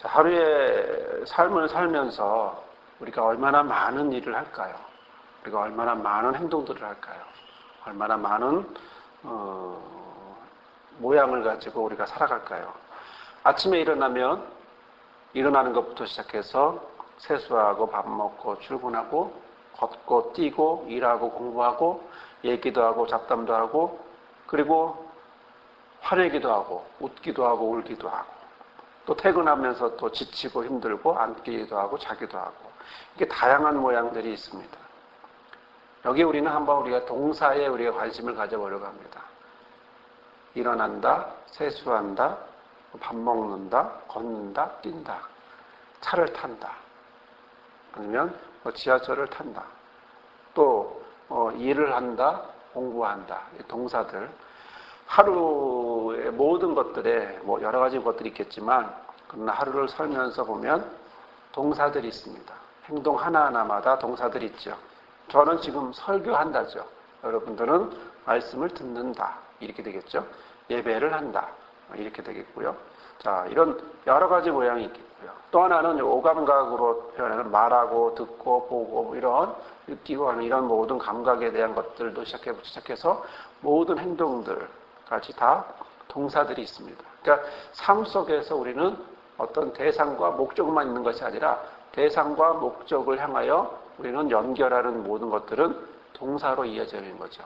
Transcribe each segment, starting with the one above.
자, 하루의 삶을 살면서 우리가 얼마나 많은 일을 할까요? 우리가 얼마나 많은 행동들을 할까요? 얼마나 많은 모양을 가지고 우리가 살아갈까요? 아침에 일어나는 것부터 시작해서 세수하고 밥 먹고 출근하고 걷고 뛰고 일하고 공부하고 얘기도 하고 잡담도 하고 그리고 화내기도 하고 웃기도 하고 울기도 하고 또 퇴근하면서 또 지치고 힘들고 앉기도 하고 자기도 하고 이게 다양한 모양들이 있습니다. 여기 우리는 한번 우리가 동사에 우리가 관심을 가져보려고 합니다. 일어난다, 세수한다, 밥 먹는다, 걷는다, 뛴다, 차를 탄다, 아니면 지하철을 탄다, 또 일을 한다, 공부한다, 이 동사들. 하루의 모든 것들에 여러 가지 것들이 있겠지만 그러나 하루를 살면서 보면 동사들이 있습니다. 행동 하나하나마다 동사들이 있죠. 저는 지금 설교한다죠. 여러분들은 말씀을 듣는다. 이렇게 되겠죠. 예배를 한다. 이렇게 되겠고요. 자, 이런 여러 가지 모양이 있겠고요. 또 하나는 오감각으로 표현하는 말하고 듣고 보고 이런 느끼고 하는 이런 모든 감각에 대한 것들도 시작해서 모든 행동들까지 다 동사들이 있습니다. 그러니까 삶 속에서 우리는 어떤 대상과 목적만 있는 것이 아니라 대상과 목적을 향하여 우리는 연결하는 모든 것들은 동사로 이어져 있는 거죠.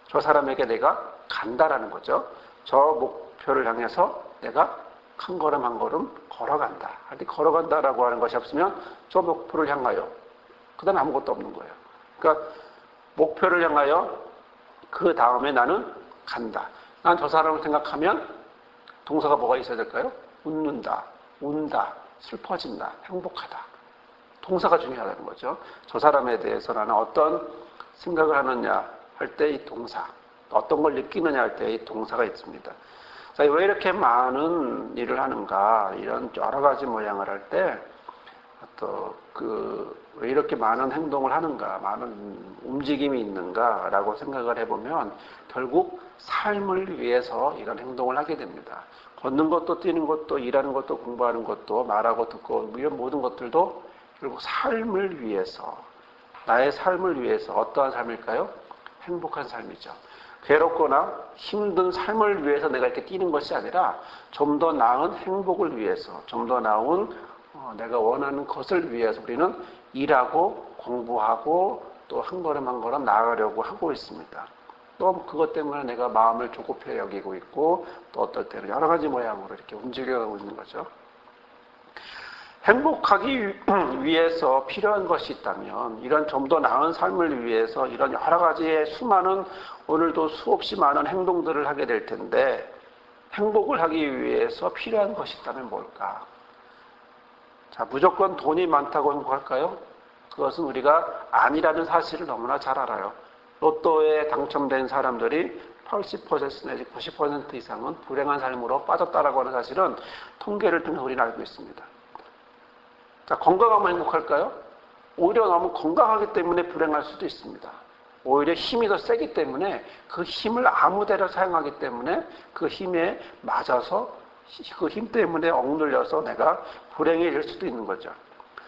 저 사람에게 내가 간다라는 거죠. 저 목표를 향해서 내가 한 걸음 한 걸음 걸어간다. 걸어간다라고 하는 것이 없으면 저 목표를 향하여 그 다음에 아무것도 없는 거예요. 그러니까 목표를 향하여 그 다음에 나는 간다. 난 저 사람을 생각하면 동사가 뭐가 있어야 될까요? 웃는다, 운다, 슬퍼진다, 행복하다. 동사가 중요하다는 거죠. 저 사람에 대해서 나는 어떤 생각을 하느냐 할 때 이 동사, 어떤 걸 느끼느냐 할 때 이 동사가 있습니다. 자, 왜 이렇게 많은 일을 하는가, 이런 여러 가지 모양을 할 때, 왜 이렇게 많은 행동을 하는가, 많은 움직임이 있는가라고 생각을 해보면, 결국 삶을 위해서 이런 행동을 하게 됩니다. 걷는 것도, 뛰는 것도, 일하는 것도, 공부하는 것도, 말하고 듣고, 이런 모든 것들도 결국 삶을 위해서, 나의 삶을 위해서 어떠한 삶일까요? 행복한 삶이죠. 괴롭거나 힘든 삶을 위해서 내가 이렇게 뛰는 것이 아니라 좀 더 나은 행복을 위해서, 좀 더 나은 내가 원하는 것을 위해서 우리는 일하고 공부하고 또 한 걸음 한 걸음 나아가려고 하고 있습니다. 또 그것 때문에 내가 마음을 조급해 여기고 있고 또 어떨 때는 여러 가지 모양으로 이렇게 움직여가고 있는 거죠. 행복하기 위해서 필요한 것이 있다면 이런 좀 더 나은 삶을 위해서 이런 여러 가지의 수많은 오늘도 수없이 많은 행동들을 하게 될 텐데 행복을 하기 위해서 필요한 것이 있다면 뭘까? 자, 무조건 돈이 많다고 행복할까요? 그것은 우리가 아니라는 사실을 너무나 잘 알아요. 로또에 당첨된 사람들이 80% 내지 90% 이상은 불행한 삶으로 빠졌다라고 하는 사실은 통계를 통해 우리는 알고 있습니다. 자, 건강하면 행복할까요? 오히려 너무 건강하기 때문에 불행할 수도 있습니다. 오히려 힘이 더 세기 때문에 그 힘을 아무데나 사용하기 때문에 그 힘에 맞아서 그 힘 때문에 억눌려서 내가 불행해질 수도 있는 거죠.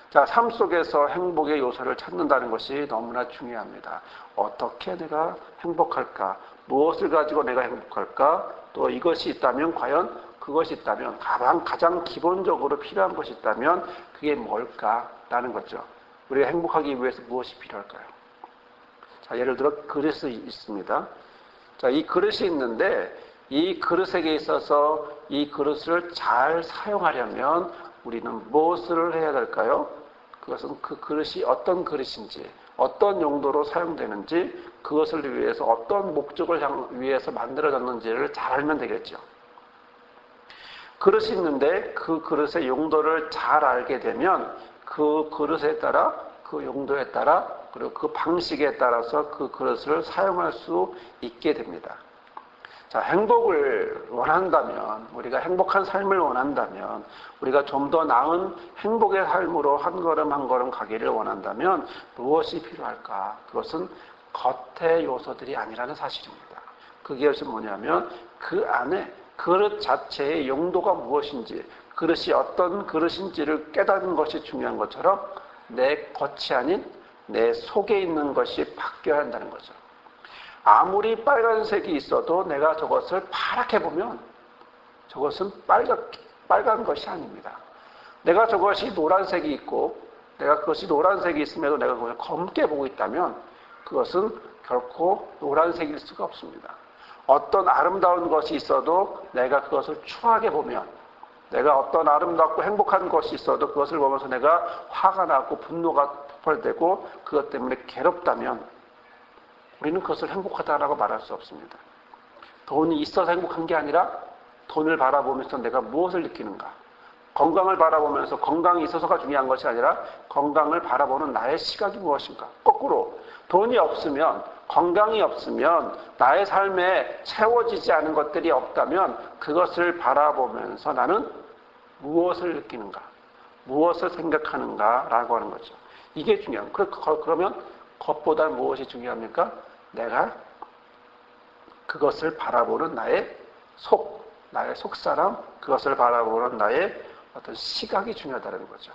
자, 삶 속에서 행복의 요소를 찾는다는 것이 너무나 중요합니다. 어떻게 내가 행복할까? 무엇을 가지고 내가 행복할까? 또 이것이 있다면 과연 그것이 있다면 가장 기본적으로 필요한 것이 있다면 그게 뭘까라는 거죠. 우리가 행복하기 위해서 무엇이 필요할까요? 자, 예를 들어 그릇이 있습니다. 자, 이 그릇이 있는데 이 그릇에게 있어서 이 그릇을 잘 사용하려면 우리는 무엇을 해야 될까요? 그것은 그 그릇이 어떤 그릇인지, 어떤 용도로 사용되는지, 그것을 위해서 어떤 목적을 위해서 만들어졌는지를 잘 알면 되겠죠. 그릇이 있는데 그 그릇의 용도를 잘 알게 되면 그 그릇에 따라, 그 용도에 따라, 그리고 그 방식에 따라서 그 그릇을 사용할 수 있게 됩니다. 자, 행복을 원한다면, 우리가 행복한 삶을 원한다면, 우리가 좀 더 나은 행복의 삶으로 한 걸음 한 걸음 가기를 원한다면 무엇이 필요할까? 그것은 겉의 요소들이 아니라는 사실입니다. 그게 뭐냐면 그 안에 그릇 자체의 용도가 무엇인지, 그릇이 어떤 그릇인지를 깨닫는 것이 중요한 것처럼 내 겉이 아닌 내 속에 있는 것이 바뀌어야 한다는 거죠. 아무리 빨간색이 있어도 내가 저것을 파랗게 보면 저것은 빨간 것이 아닙니다. 내가 저것이 노란색이 있고 내가 그것이 노란색이 있음에도 내가 그걸 검게 보고 있다면 그것은 결코 노란색일 수가 없습니다. 어떤 아름다운 것이 있어도 내가 그것을 추하게 보면 내가 어떤 아름답고 행복한 것이 있어도 그것을 보면서 내가 화가 나고 분노가 폭발되고 그것 때문에 괴롭다면 우리는 그것을 행복하다라고 말할 수 없습니다. 돈이 있어서 행복한 게 아니라 돈을 바라보면서 내가 무엇을 느끼는가. 건강을 바라보면서 건강이 있어서가 중요한 것이 아니라 건강을 바라보는 나의 시각이 무엇인가. 거꾸로 돈이 없으면 건강이 없으면 나의 삶에 채워지지 않은 것들이 없다면 그것을 바라보면서 나는 무엇을 느끼는가, 무엇을 생각하는가라고 하는 거죠. 이게 중요한 거예요. 그러면 겉보다 무엇이 중요합니까? 내가 그것을 바라보는 나의 속사람, 그것을 바라보는 나의 어떤 시각이 중요하다는 거죠.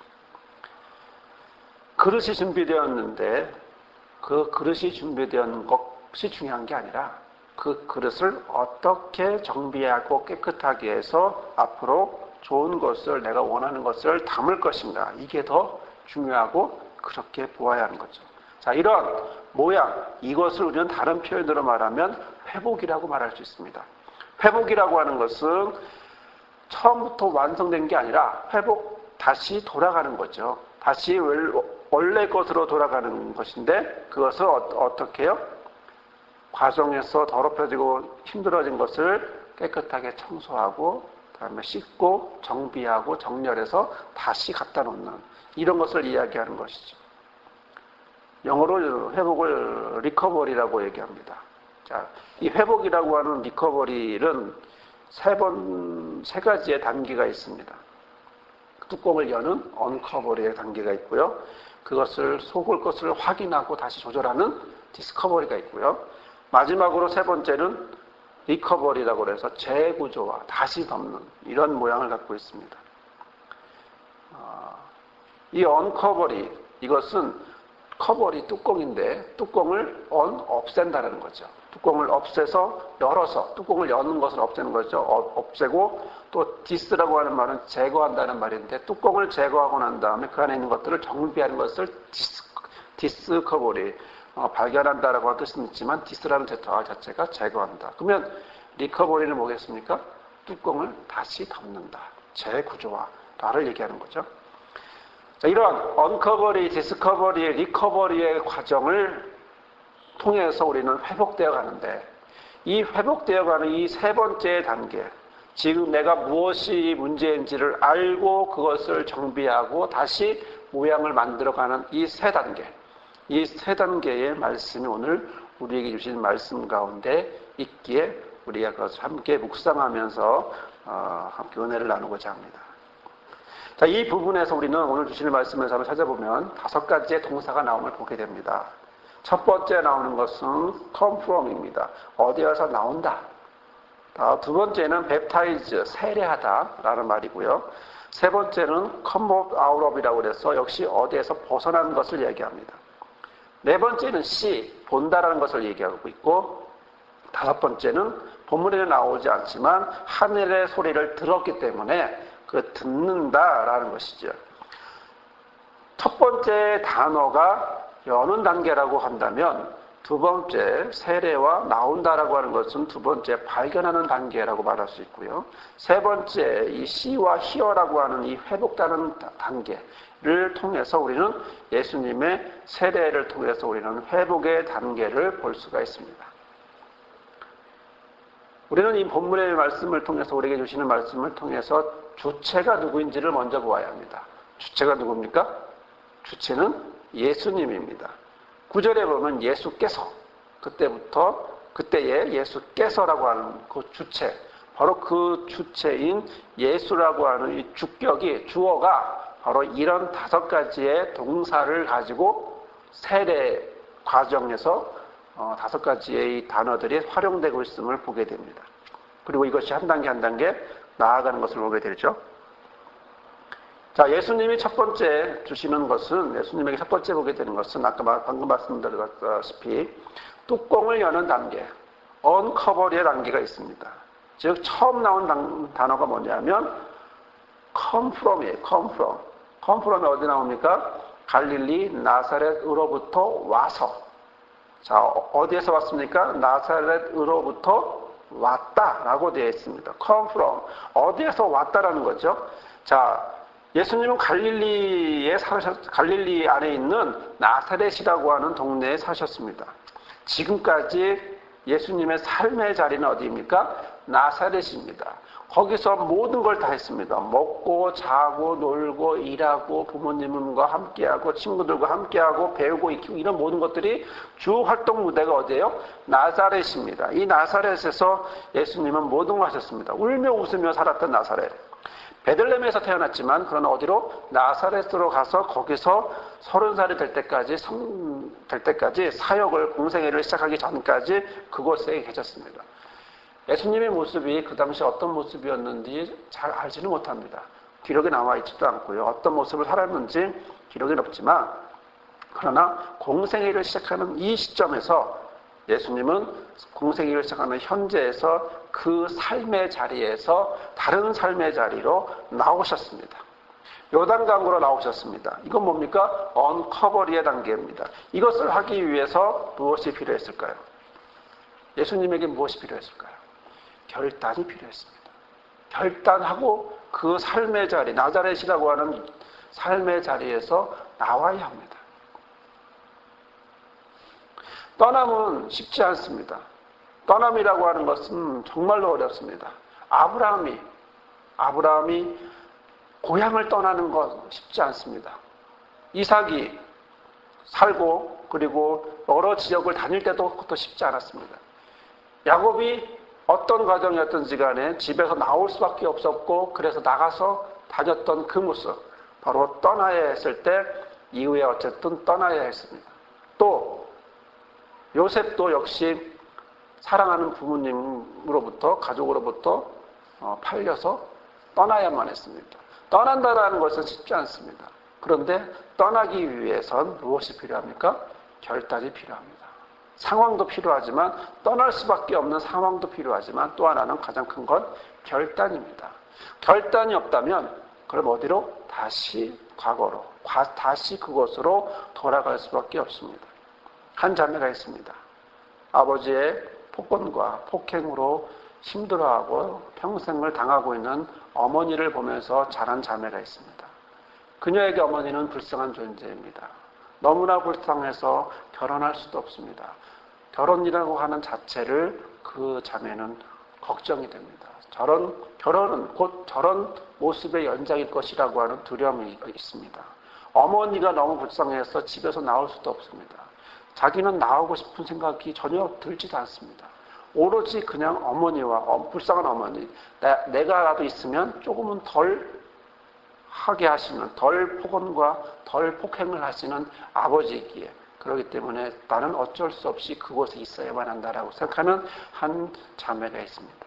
그릇이 준비되었는데 그 그릇이 준비된 것이 중요한 게 아니라 그 그릇을 어떻게 정비하고 깨끗하게 해서 앞으로 좋은 것을 내가 원하는 것을 담을 것인가. 이게 더 중요하고 그렇게 보아야 하는 거죠. 자, 이런 모양, 이것을 우리는 다른 표현으로 말하면 회복이라고 말할 수 있습니다. 회복이라고 하는 것은 처음부터 완성된 게 아니라 다시 돌아가는 거죠. 다시 원래 것으로 돌아가는 것인데 그것을 어떻게 해요? 과정에서 더럽혀지고 힘들어진 것을 깨끗하게 청소하고 그다음에 씻고 정비하고 정렬해서 다시 갖다 놓는 이런 것을 이야기하는 것이죠. 영어로 회복을 리커버리라고 얘기합니다. 자, 이 회복이라고 하는 리커버리는 세 가지의 단계가 있습니다. 뚜껑을 여는 언커버리의 단계가 있고요. 그것을 속을 것을 확인하고 다시 조절하는 디스커버리가 있고요. 마지막으로 세 번째는 리커버리라고 해서 재구조와 다시 덮는 이런 모양을 갖고 있습니다. 이 언커버리, 이것은 커버리 뚜껑인데 뚜껑을 없앤다는 거죠. 뚜껑을 없애서 열어서 뚜껑을 여는 것을 없애는 거죠. 없애고 또 디스라고 하는 말은 제거한다는 말인데 뚜껑을 제거하고 난 다음에 그 안에 있는 것들을 정비하는 것을 디스커버리 발견한다라고 하는 뜻은 있지만 디스라는 단어 자체가 제거한다. 그러면 리커버리는 뭐겠습니까? 뚜껑을 다시 덮는다. 재구조화를 얘기하는 거죠. 자, 이런 언커버리, 디스커버리, 리커버리의 과정을 통해서 우리는 회복되어 가는데 이 회복되어 가는 이 세 번째 단계, 지금 내가 무엇이 문제인지를 알고 그것을 정비하고 다시 모양을 만들어가는 이 세 단계, 이 세 단계의 말씀이 오늘 우리에게 주신 말씀 가운데 있기에 우리가 그것을 함께 묵상하면서 함께 은혜를 나누고자 합니다. 자, 이 부분에서 우리는 오늘 주시는 말씀에서 한번 찾아보면 5가지의 동사가 나옴을 보게 됩니다. 첫 번째 나오는 것은 come from입니다. 어디에서 나온다. 두 번째는 baptize, 세례하다라는 말이고요. 세 번째는 come out of이라고 해서 역시 어디에서 벗어난 것을 얘기합니다. 네 번째는 see, 본다라는 것을 얘기하고 있고 다섯 번째는 본문에 나오지 않지만 하늘의 소리를 들었기 때문에 그 듣는다라는 것이죠. 첫 번째 단어가 여는 단계라고 한다면 두 번째 세례와 나온다라고 하는 것은 두 번째 발견하는 단계라고 말할 수 있고요. 세 번째 이 see와 hear라고 하는 이 회복되는 단계를 통해서 우리는 예수님의 세례를 통해서 우리는 회복의 단계를 볼 수가 있습니다. 우리는 이 본문의 말씀을 통해서 우리에게 주시는 말씀을 통해서 주체가 누구인지를 먼저 보아야 합니다. 주체가 누굽니까? 주체는 예수님입니다. 9절에 보면 예수께서, 그때에 예수께서라고 하는 그 주체, 바로 그 주체인 예수라고 하는 이 주격이, 주어가 바로 이런 5가지의 동사를 가지고 세례 과정에서 5가지의 단어들이 활용되고 있음을 보게 됩니다. 그리고 이것이 한 단계 한 단계 나아가는 것을 보게 되죠. 자, 예수님이 첫 번째 주시는 것은, 예수님에게 첫 번째 보게 되는 것은 아까 방금 말씀드렸다시피 뚜껑을 여는 단계, 언커버리의 단계가 있습니다. 즉 처음 나온 단어가 뭐냐면 come from이에요. come from. come from이 어디 나옵니까? 갈릴리 나사렛으로부터 와서. 자, 어디에서 왔습니까? 나사렛으로부터 왔다라고 되어 있습니다. come from. 어디에서 왔다라는 거죠. 자, 예수님은 갈릴리 안에 있는 나사렛이라고 하는 동네에 사셨습니다. 지금까지 예수님의 삶의 자리는 어디입니까? 나사렛입니다. 거기서 모든 걸 다 했습니다. 먹고 자고 놀고 일하고 부모님과 함께하고 친구들과 함께하고 배우고 익히고 이런 모든 것들이 주 활동 무대가 어디예요? 나사렛입니다. 이 나사렛에서 예수님은 모든 걸 하셨습니다. 울며 웃으며 살았던 나사렛. 베들레헴에서 태어났지만 그러나 어디로? 나사렛으로 가서 거기서 30살이 될 때까지 사역을 공생애를 시작하기 전까지 그곳에 계셨습니다. 예수님의 모습이 그 당시 어떤 모습이었는지 잘 알지는 못합니다. 기록에 나와 있지도 않고요. 어떤 모습을 살았는지 기록이 없지만 그러나 공생애를 시작하는 이 시점에서 예수님은 공생애를 시작하는 현재에서 그 삶의 자리에서 다른 삶의 자리로 나오셨습니다. 요단강으로 나오셨습니다. 이건 뭡니까? 언커버리의 단계입니다. 이것을 하기 위해서 무엇이 필요했을까요? 예수님에게 무엇이 필요했을까요? 결단이 필요했습니다. 결단하고 그 삶의 자리, 나자렛이라고 하는 삶의 자리에서 나와야 합니다. 떠남은 쉽지 않습니다. 떠남이라고 하는 것은 정말로 어렵습니다. 아브라함이 고향을 떠나는 건 쉽지 않습니다. 이삭이 살고 그리고 여러 지역을 다닐 때도 그것도 쉽지 않았습니다. 야곱이 어떤 과정이었든지 간에 집에서 나올 수밖에 없었고 그래서 나가서 다녔던 그 모습 바로 떠나야 했을 때 이후에 어쨌든 떠나야 했습니다. 또 요셉도 역시 사랑하는 부모님으로부터 가족으로부터 팔려서 떠나야만 했습니다. 떠난다라는 것은 쉽지 않습니다. 그런데 떠나기 위해선 무엇이 필요합니까? 결단이 필요합니다. 상황도 필요하지만 떠날 수밖에 없는 상황도 필요하지만 또 하나는 가장 큰 건 결단입니다. 결단이 없다면 그럼 어디로? 다시 과거로, 다시 그곳으로 돌아갈 수밖에 없습니다. 한 자매가 있습니다. 아버지의 폭언과 폭행으로 힘들어하고 평생을 당하고 있는 어머니를 보면서 자란 자매가 있습니다. 그녀에게 어머니는 불쌍한 존재입니다. 너무나 불쌍해서 결혼할 수도 없습니다. 결혼이라고 하는 자체를 그 자매는 걱정이 됩니다. 결혼은 곧 저런 모습의 연장일 것이라고 하는 두려움이 있습니다. 어머니가 너무 불쌍해서 집에서 나올 수도 없습니다. 자기는 나오고 싶은 생각이 전혀 들지도 않습니다. 오로지 그냥 어머니와 불쌍한 어머니, 내가라도 있으면 조금은 덜 하게 하시는, 덜 폭언과 덜 폭행을 하시는 아버지이기에 그렇기 때문에 나는 어쩔 수 없이 그곳에 있어야만 한다라고 생각하는 한 자매가 있습니다.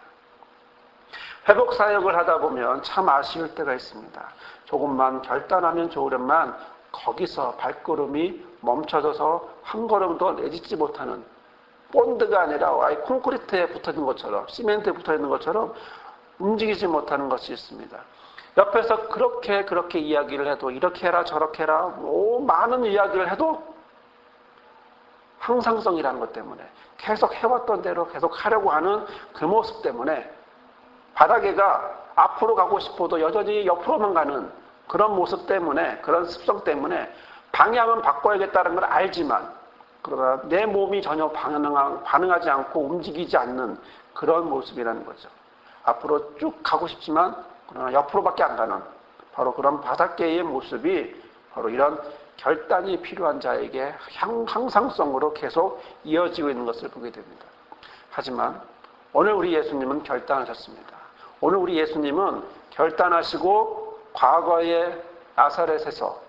회복 사역을 하다 보면 참 아쉬울 때가 있습니다. 조금만 결단하면 좋으련만 거기서 발걸음이 멈춰져서 한 걸음도 내딛지 못하는 본드가 아니라 아예 콘크리트에 붙어있는 것처럼 시멘트에 붙어있는 것처럼 움직이지 못하는 것이 있습니다. 옆에서 그렇게 이야기를 해도 이렇게 해라 저렇게 해라 많은 이야기를 해도 항상성이라는 것 때문에 계속 해왔던 대로 계속 하려고 하는 그 모습 때문에 바닥에가 앞으로 가고 싶어도 여전히 옆으로만 가는 그런 모습 때문에 그런 습성 때문에 방향은 바꿔야겠다는 걸 알지만 그러나 내 몸이 전혀 반응하지 않고 움직이지 않는 그런 모습이라는 거죠. 앞으로 쭉 가고 싶지만 그러나 옆으로밖에 안 가는 바로 그런 바닷개의 모습이 바로 이런 결단이 필요한 자에게 항상성으로 계속 이어지고 있는 것을 보게 됩니다. 하지만 오늘 우리 예수님은 결단하셨습니다. 오늘 우리 예수님은 결단하시고 과거의 나사렛에서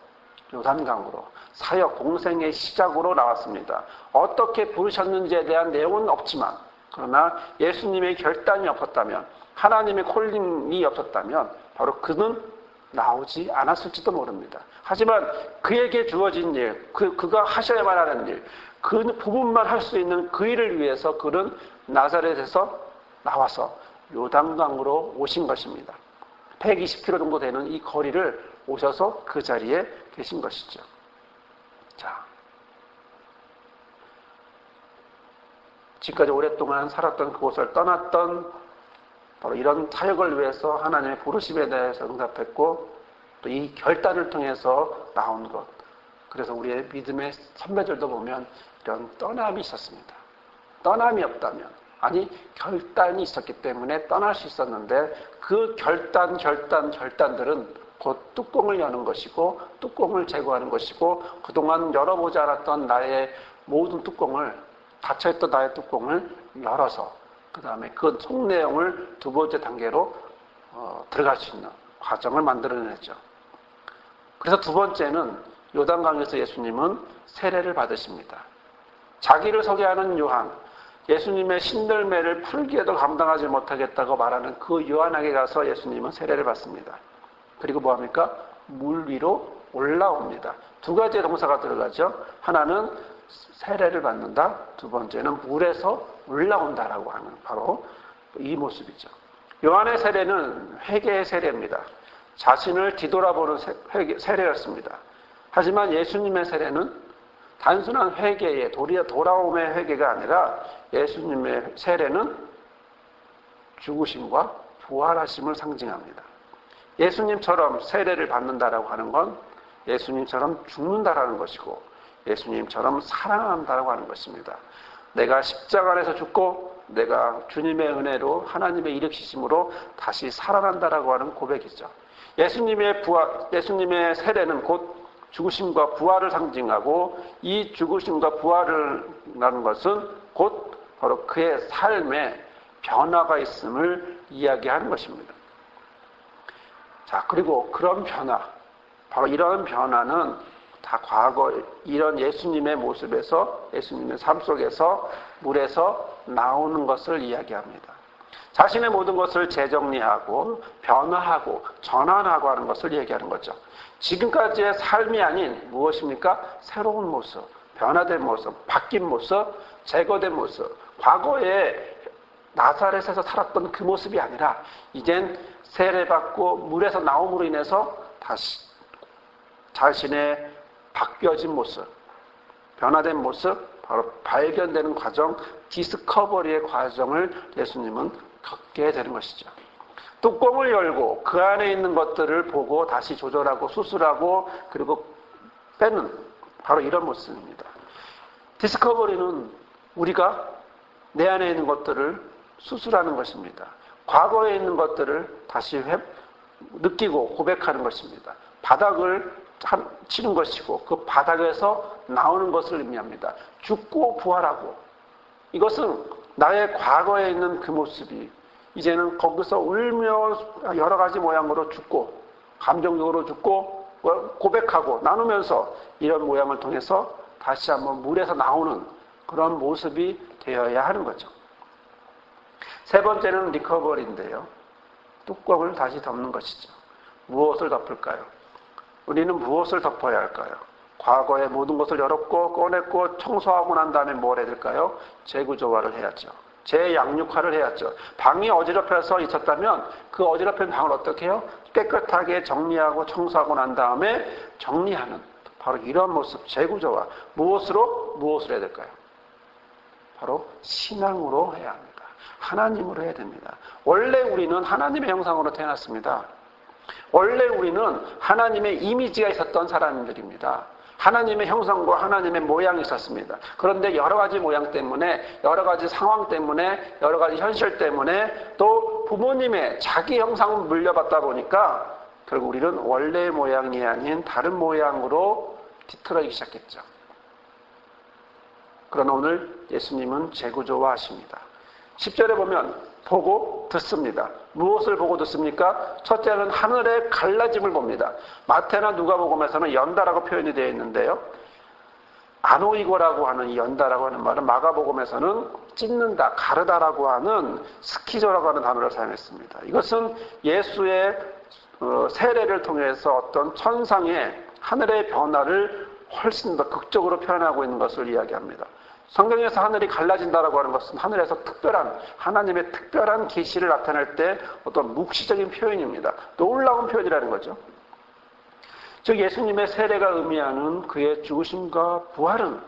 요단강으로 사역 공생의 시작으로 나왔습니다. 어떻게 부르셨는지에 대한 내용은 없지만 그러나 예수님의 결단이 없었다면 하나님의 콜링이 없었다면 바로 그는 나오지 않았을지도 모릅니다. 하지만 그에게 주어진 일, 그가 하셔야만 하는 일, 그 부분만 할 수 있는 그 일을 위해서 그는 나사렛에서 나와서 요단강으로 오신 것입니다. 120km 정도 되는 이 거리를 오셔서 그 자리에 계신 것이죠. 자, 지금까지 오랫동안 살았던 그곳을 떠났던 바로 이런 사역을 위해서 하나님의 부르심에 대해서 응답했고 또 이 결단을 통해서 나온 것. 그래서 우리의 믿음의 선배들도 보면 이런 떠남이 있었습니다. 떠남이 없다면, 아니 결단이 있었기 때문에 떠날 수 있었는데 그 결단들은 곧 뚜껑을 여는 것이고 뚜껑을 제거하는 것이고 그동안 열어보지 않았던 나의 모든 뚜껑을, 닫혀있던 나의 뚜껑을 열어서 그 다음에 그 속내용을 두 번째 단계로 들어갈 수 있는 과정을 만들어내죠. 그래서 두 번째는 요단강에서 예수님은 세례를 받으십니다. 자기를 소개하는 요한, 예수님의 신들매를 풀기에도 감당하지 못하겠다고 말하는 그 요한에게 가서 예수님은 세례를 받습니다. 그리고 뭐합니까? 물 위로 올라옵니다. 두 가지의 동사가 들어가죠. 하나는 세례를 받는다. 두 번째는 물에서 올라온다라고 하는 바로 이 모습이죠. 요한의 세례는 회개의 세례입니다. 자신을 뒤돌아보는 세례였습니다. 하지만 예수님의 세례는 단순한 회개의 돌아옴의 회개가 아니라 예수님의 세례는 죽으심과 부활하심을 상징합니다. 예수님처럼 세례를 받는다라고 하는 건 예수님처럼 죽는다라는 것이고 예수님처럼 살아난다라고 하는 것입니다. 내가 십자가 안에서 죽고 내가 주님의 은혜로 하나님의 일으키심으로 다시 살아난다라고 하는 고백이죠. 예수님의 세례는 곧 죽으심과 부활을 상징하고 이 죽으심과 부활이라는 것은 곧 바로 그의 삶에 변화가 있음을 이야기하는 것입니다. 자, 그리고 그런 변화, 바로 이런 변화는 다 과거 이런 예수님의 모습에서 예수님의 삶 속에서 물에서 나오는 것을 이야기합니다. 자신의 모든 것을 재정리하고 변화하고 전환하고 하는 것을 얘기하는 거죠. 지금까지의 삶이 아닌 무엇입니까? 새로운 모습, 변화된 모습, 바뀐 모습, 제거된 모습. 과거에 나사렛에서 살았던 그 모습이 아니라 이젠 세례받고 물에서 나옴으로 인해서 다시 자신의 바뀌어진 모습, 변화된 모습, 바로 발견되는 과정, 디스커버리의 과정을 예수님은 겪게 되는 것이죠. 뚜껑을 열고 그 안에 있는 것들을 보고 다시 조절하고 수술하고 그리고 빼는 바로 이런 모습입니다. 디스커버리는 우리가 내 안에 있는 것들을 수술하는 것입니다. 과거에 있는 것들을 다시 느끼고 고백하는 것입니다. 바닥을 치는 것이고 그 바닥에서 나오는 것을 의미합니다. 죽고 부활하고 이것은 나의 과거에 있는 그 모습이 이제는 거기서 울며 여러 가지 모양으로 죽고 감정적으로 죽고 고백하고 나누면서 이런 모양을 통해서 다시 한번 물에서 나오는 그런 모습이 되어야 하는 거죠. 세 번째는 리커버리인데요. 뚜껑을 다시 덮는 것이죠. 무엇을 덮을까요? 우리는 무엇을 덮어야 할까요? 과거의 모든 것을 열었고 꺼냈고 청소하고 난 다음에 뭘 해야 될까요? 재구조화를 해야죠. 재양육화를 해야죠. 방이 어지럽혀서 있었다면 그 어지럽힌 방을 어떻게 해요? 깨끗하게 정리하고 청소하고 난 다음에 정리하는 바로 이런 모습, 재구조화. 무엇을 해야 될까요? 바로 신앙으로 해야 합니다. 하나님으로 해야 됩니다. 원래 우리는 하나님의 형상으로 태어났습니다. 원래 우리는 하나님의 이미지가 있었던 사람들입니다. 하나님의 형상과 하나님의 모양이 있었습니다. 그런데 여러 가지 모양 때문에, 여러 가지 상황 때문에, 여러 가지 현실 때문에 또 부모님의 자기 형상을 물려받다 보니까 결국 우리는 원래의 모양이 아닌 다른 모양으로 뒤틀어지기 시작했죠. 그러나 오늘 예수님은 재구조화하십니다. 10절에 보면 보고 듣습니다. 무엇을 보고 듣습니까? 첫째는 하늘의 갈라짐을 봅니다. 마태나 누가복음에서는 연다라고 표현이 되어 있는데요. 아노이고라고 하는 이 연다라고 하는 말은 마가복음에서는 찢는다, 가르다라고 하는 스키조라고 하는 단어를 사용했습니다. 이것은 예수의 세례를 통해서 어떤 천상의 하늘의 변화를 훨씬 더 극적으로 표현하고 있는 것을 이야기합니다. 성경에서 하늘이 갈라진다라고 하는 것은 하늘에서 특별한 하나님의 특별한 계시를 나타낼 때 어떤 묵시적인 표현입니다. 놀라운 표현이라는 거죠. 즉 예수님의 세례가 의미하는 그의 죽으심과 부활은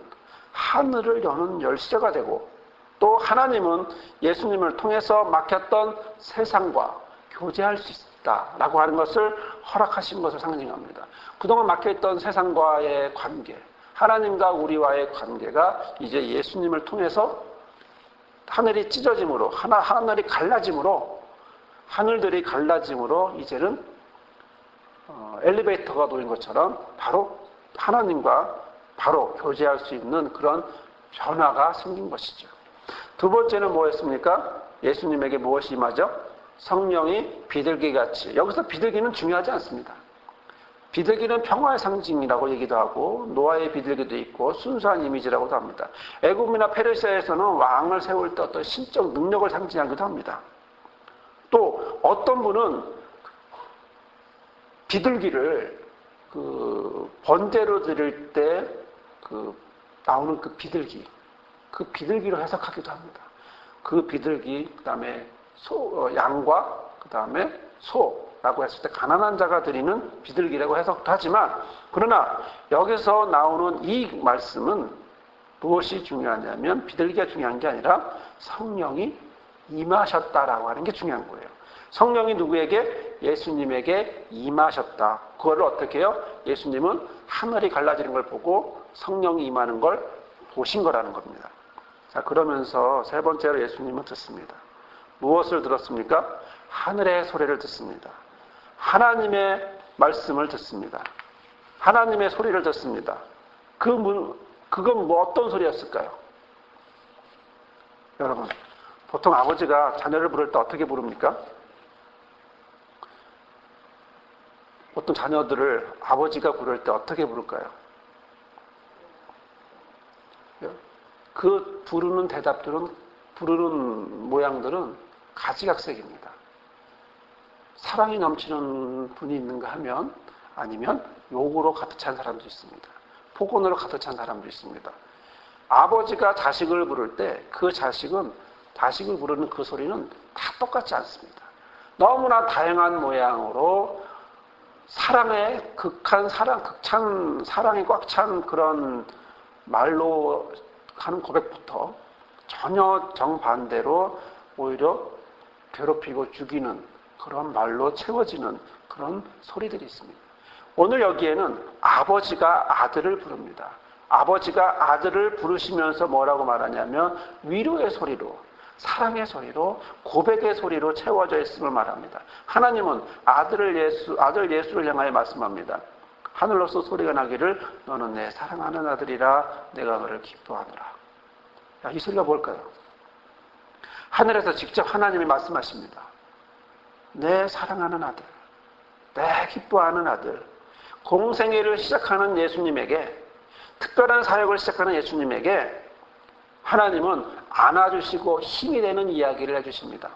하늘을 여는 열쇠가 되고, 또 하나님은 예수님을 통해서 막혔던 세상과 교제할 수 있다라고 하는 것을 허락하신 것을 상징합니다. 그동안 막혀있던 세상과의 관계, 하나님과 우리와의 관계가 이제 예수님을 통해서 하늘이 찢어짐으로, 하늘이 갈라짐으로, 하늘들이 갈라짐으로 이제는 엘리베이터가 놓인 것처럼 바로 하나님과 바로 교제할 수 있는 그런 변화가 생긴 것이죠. 두 번째는 뭐였습니까? 예수님에게 무엇이 임하죠? 성령이 비둘기같이. 여기서 비둘기는 중요하지 않습니다. 비둘기는 평화의 상징이라고 얘기도 하고 노아의 비둘기도 있고 순수한 이미지라고도 합니다. 애굽이나 페르시아에서는 왕을 세울 때 어떤 신적 능력을 상징하기도 합니다. 또 어떤 분은 비둘기를 번제로 드릴 때 나오는 그 비둘기로 해석하기도 합니다. 그 비둘기, 그 다음에 양과 그 다음에 소라고 했을 때 가난한 자가 드리는 비둘기라고 해석도 하지만, 그러나 여기서 나오는 이 말씀은 무엇이 중요하냐면 비둘기가 중요한 게 아니라 성령이 임하셨다라고 하는 게 중요한 거예요. 성령이 누구에게? 예수님에게 임하셨다. 그거를 어떻게 해요? 예수님은 하늘이 갈라지는 걸 보고 성령이 임하는 걸 보신 거라는 겁니다. 자, 그러면서 세 번째로 예수님은 듣습니다. 무엇을 들었습니까? 하늘의 소리를 듣습니다. 하나님의 말씀을 듣습니다. 하나님의 소리를 듣습니다. 그건 뭐 어떤 소리였을까요? 여러분, 보통 아버지가 자녀를 부를 때 어떻게 부릅니까? 보통 자녀들을 아버지가 부를 때 어떻게 부를까요? 그 부르는 대답들은, 부르는 모양들은 가지각색입니다. 사랑이 넘치는 분이 있는가 하면, 아니면 욕으로 가득 찬 사람도 있습니다. 폭언으로 가득 찬 사람도 있습니다. 아버지가 자식을 부를 때 그 자식을 부르는 그 소리는 다 똑같지 않습니다. 너무나 다양한 모양으로 사랑의 극찬 사랑이 꽉 찬 그런 말로 하는 고백부터 전혀 정반대로 오히려 괴롭히고 죽이는 그런 말로 채워지는 그런 소리들이 있습니다. 오늘 여기에는 아버지가 아들을 부릅니다. 아버지가 아들을 부르시면서 뭐라고 말하냐면 위로의 소리로, 사랑의 소리로, 고백의 소리로 채워져 있음을 말합니다. 하나님은 아들 예수를 향하여 말씀합니다. 하늘로서 소리가 나기를 너는 내 사랑하는 아들이라 내가 너를 기뻐하노라. 야, 이 소리가 뭘까요? 하늘에서 직접 하나님이 말씀하십니다. 내 사랑하는 아들, 내 기뻐하는 아들, 공생애를 시작하는 예수님에게, 특별한 사역을 시작하는 예수님에게 하나님은 안아주시고 힘이 되는 이야기를 해주십니다.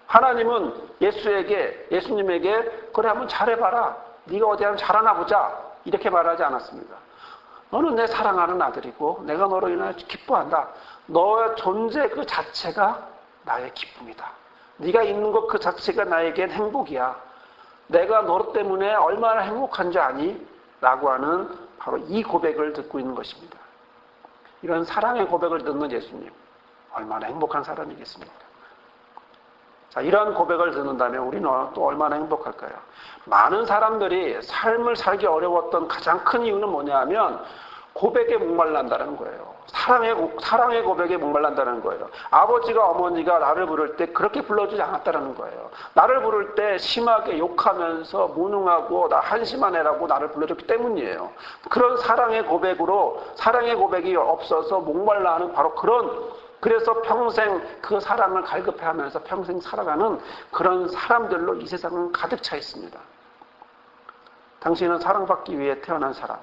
하나님은 예수님에게 그래 한번 잘해봐라, 네가 어디 한번 잘하나 보자, 이렇게 말하지 않았습니다. 너는 내 사랑하는 아들이고 내가 너로 인하여 기뻐한다. 너의 존재 그 자체가 나의 기쁨이다. 네가 있는 것 그 자체가 나에겐 행복이야. 내가 너 때문에 얼마나 행복한 줄 아니? 라고 하는 바로 이 고백을 듣고 있는 것입니다. 이런 사랑의 고백을 듣는 예수님, 얼마나 행복한 사람이겠습니까? 자, 이런 고백을 듣는다면 우리는 또 얼마나 행복할까요? 많은 사람들이 삶을 살기 어려웠던 가장 큰 이유는 뭐냐 하면 고백에 목말란다는 거예요. 사랑의 고백에 목말란다는 거예요. 아버지가 어머니가 나를 부를 때 그렇게 불러주지 않았다는 거예요. 나를 부를 때 심하게 욕하면서 무능하고 나 한심한 애라고 나를 불러줬기 때문이에요. 그런 사랑의 고백이 없어서 목말라하는 바로 그래서 평생 그 사랑을 갈급해하면서 평생 살아가는 그런 사람들로 이 세상은 가득 차 있습니다. 당신은 사랑받기 위해 태어난 사람.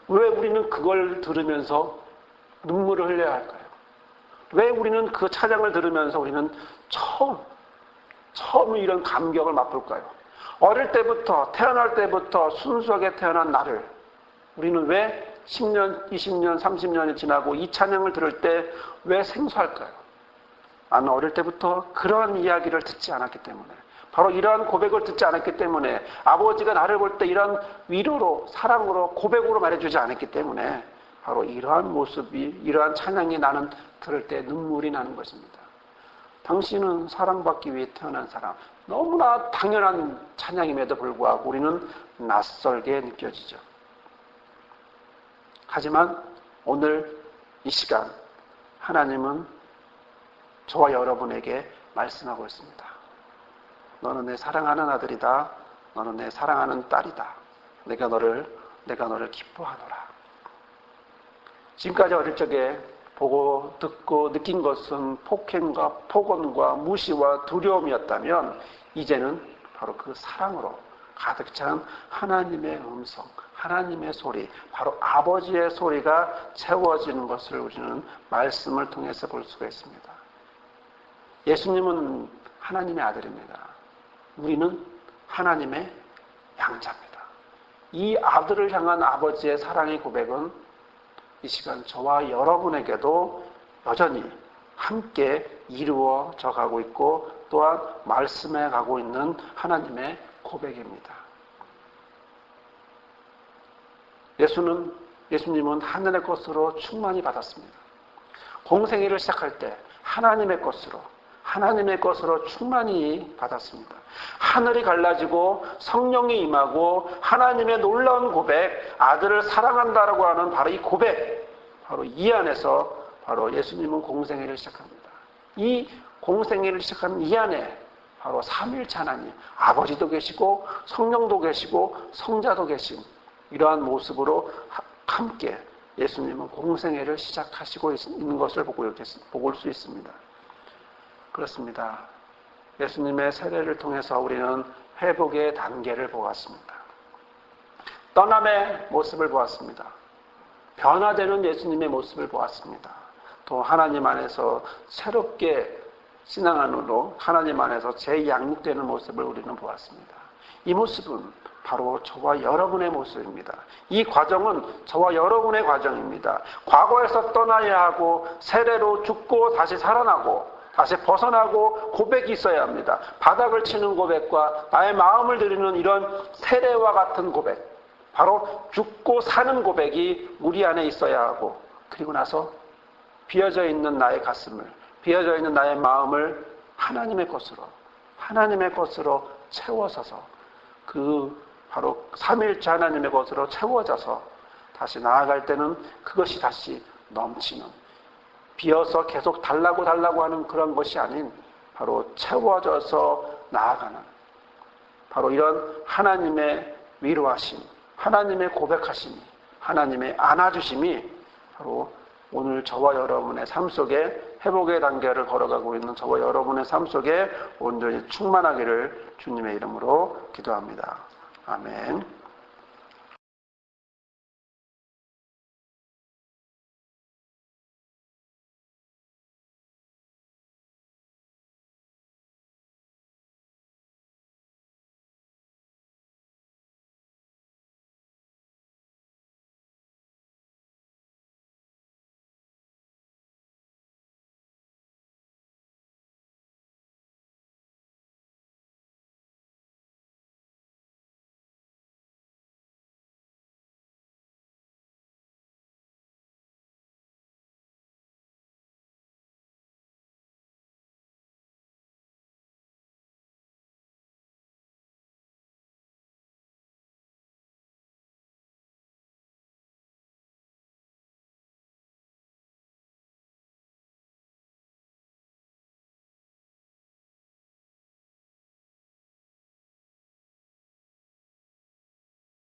왜 우리는 그걸 들으면서 눈물을 흘려야 할까요? 왜 우리는 그 찬양을 들으면서 우리는 처음 이런 감격을 맛볼까요? 어릴 때부터, 태어날 때부터 순수하게 태어난 나를 우리는 왜 10년, 20년, 30년이 지나고 이 찬양을 들을 때 왜 생소할까요? 나는 어릴 때부터 그러한 이야기를 듣지 않았기 때문에, 바로 이러한 고백을 듣지 않았기 때문에, 아버지가 나를 볼 때 이러한 위로로, 사랑으로, 고백으로 말해주지 않았기 때문에 바로 이러한 모습이, 이러한 찬양이 나는 들을 때 눈물이 나는 것입니다. 당신은 사랑받기 위해 태어난 사람, 너무나 당연한 찬양임에도 불구하고 우리는 낯설게 느껴지죠. 하지만 오늘 이 시간 하나님은 저와 여러분에게 말씀하고 있습니다. 너는 내 사랑하는 아들이다. 너는 내 사랑하는 딸이다. 내가 너를 기뻐하노라. 지금까지 어릴 적에 보고 듣고 느낀 것은 폭행과 폭언과 무시와 두려움이었다면 이제는 바로 그 사랑으로 가득 찬 하나님의 음성, 하나님의 소리, 바로 아버지의 소리가 채워지는 것을 우리는 말씀을 통해서 볼 수가 있습니다. 예수님은 하나님의 아들입니다. 우리는 하나님의 양자입니다. 이 아들을 향한 아버지의 사랑의 고백은 이 시간 저와 여러분에게도 여전히 함께 이루어져 가고 있고 또한 말씀해 가고 있는 하나님의 고백입니다. 예수님은 하늘의 것으로 충만히 받았습니다. 공생애를 시작할 때 하나님의 것으로 충만히 받았습니다. 하늘이 갈라지고 성령이 임하고 하나님의 놀라운 고백, 아들을 사랑한다라고 하는 바로 이 고백, 바로 이 안에서 바로 예수님은 공생애를 시작합니다. 이 공생애를 시작하는 이 안에 바로 삼위일체 하나님, 아버지도 계시고 성령도 계시고 성자도 계신 이러한 모습으로 함께 예수님은 공생애를 시작하시고 있는 것을 볼 수 있습니다. 그렇습니다. 예수님의 세례를 통해서 우리는 회복의 단계를 보았습니다. 떠남의 모습을 보았습니다. 변화되는 예수님의 모습을 보았습니다. 또 하나님 안에서 새롭게 신앙 안으로 하나님 안에서 재양육되는 모습을 우리는 보았습니다. 이 모습은 바로 저와 여러분의 모습입니다. 이 과정은 저와 여러분의 과정입니다. 과거에서 떠나야 하고 세례로 죽고 다시 살아나고 다시 벗어나고 고백이 있어야 합니다. 바닥을 치는 고백과 나의 마음을 드리는 이런 세례와 같은 고백, 바로 죽고 사는 고백이 우리 안에 있어야 하고, 그리고 나서 비어져 있는 나의 가슴을, 비어져 있는 나의 마음을 하나님의 것으로 채워서서 그 바로 삼위일체 하나님의 것으로 채워져서 다시 나아갈 때는 그것이 다시 넘치는, 비어서 계속 달라고 하는 그런 것이 아닌 바로 채워져서 나아가는 바로 이런 하나님의 위로하심, 하나님의 고백하심이, 하나님의 안아주심이 바로 오늘 저와 여러분의 삶 속에 회복의 단계를 걸어가고 있는 저와 여러분의 삶 속에 온전히 충만하기를 주님의 이름으로 기도합니다. 아멘.